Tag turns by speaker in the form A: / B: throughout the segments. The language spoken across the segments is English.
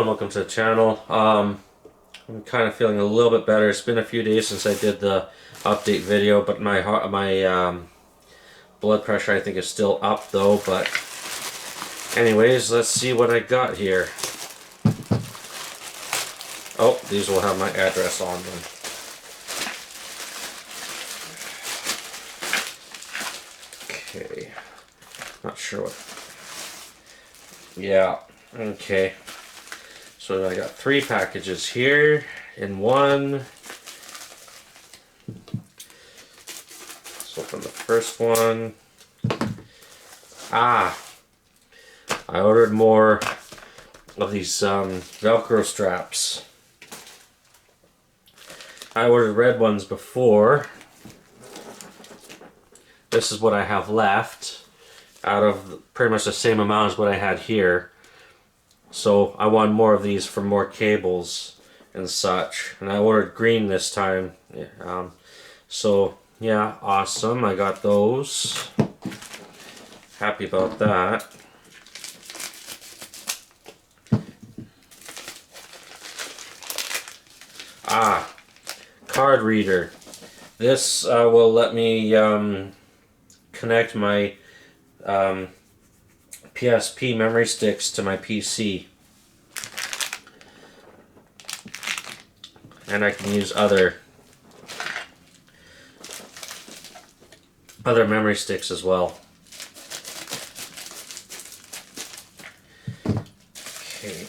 A: and welcome to the channel. I'm kind of feeling a little bit better. It's been a few days since I did the update video, but my blood pressure I think is still up though. But anyways, let's see what I got here. Oh, these will have my address on them. Okay, not sure what. Yeah, okay. So I got 3 packages here in one. Let's open the first one. I ordered more of these Velcro straps. I ordered red ones before. This is what I have left out of pretty much the same amount as what I had here. So I want more of these for more cables and such. And I ordered green this time. So yeah, awesome. I got those. Happy about that. Card reader. This will let me connect my PSP memory sticks to my PC, and I can use other memory sticks as well. Okay.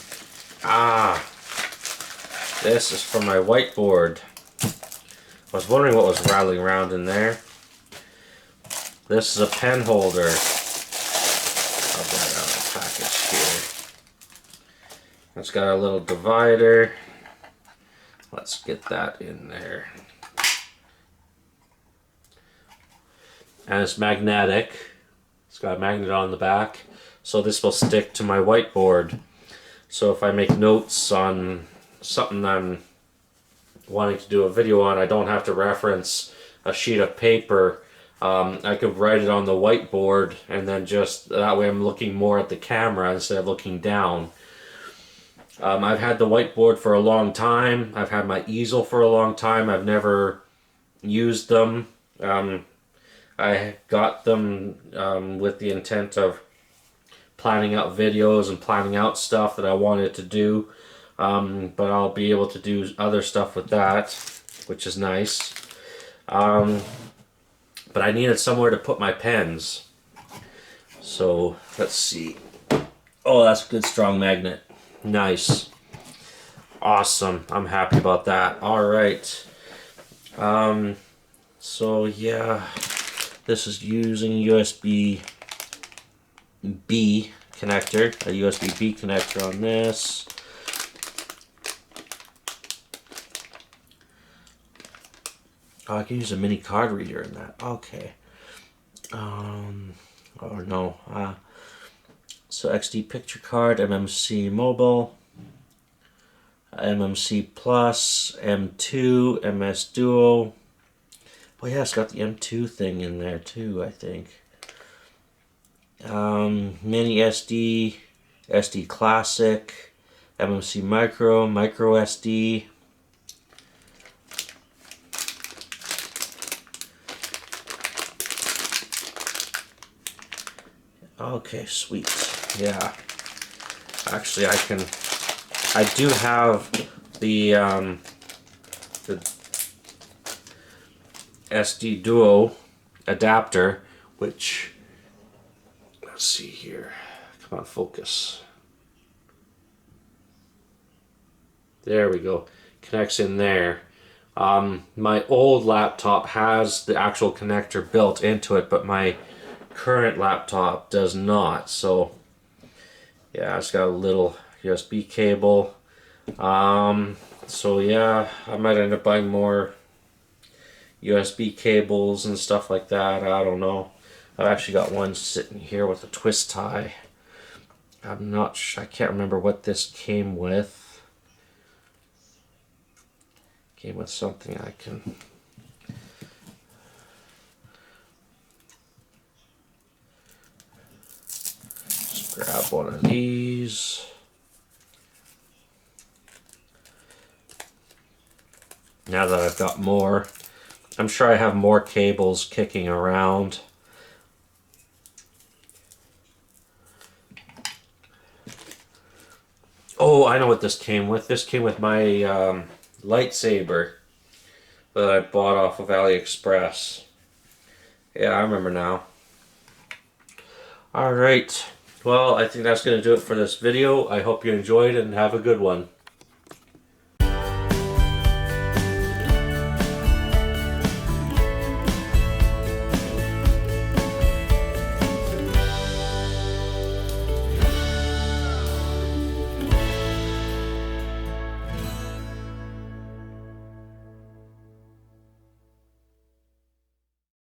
A: This is for my whiteboard. I was wondering what was rattling around in there. This is a pen holder. I'll get it out of the package here. It's got a little divider. Let's get that in there. And it's magnetic. It's got a magnet on the back. So this will stick to my whiteboard. So if I make notes on something I'm wanting to do a video on, I don't have to reference a sheet of paper. I could write it on the whiteboard, and then just that way I'm looking more at the camera instead of looking down. I've had the whiteboard for a long time. I've had my easel for a long time. I've never used them. I got them with the intent of planning out videos and planning out stuff that I wanted to do. But I'll be able to do other stuff with that, which is nice. But I needed somewhere to put my pens. So let's see. Oh, that's a good strong magnet. Nice. Awesome. I'm happy about that. Alright. So yeah, this is using USB-B connector. A USB-B connector on this. Oh, I can use a mini card reader in that. Okay. Oh no. So XD picture card, MMC mobile, MMC plus, M2, MS Duo. Oh yeah, it's got the M2 thing in there too, I think. Mini SD, SD Classic, MMC Micro, Micro SD. Okay, sweet. Yeah. Actually, I do have the SD Duo adapter, which, let's see here. Come on, focus. There we go. Connects in there. My old laptop has the actual connector built into it, but my current laptop does not. So yeah, it's got a little USB cable. So yeah, I might end up buying more USB cables and stuff like that. I don't know. I've actually got one sitting here with a twist tie. I'm not sure, I can't remember what this came with. Came with something I can grab one of these. now that I've got more. I'm sure I have more cables kicking around. Oh, I know what this came with. This came with my lightsaber that I bought off of AliExpress. Yeah, I remember now. Alright, well, I think that's going to do it for this video. I hope you enjoyed and have a good one.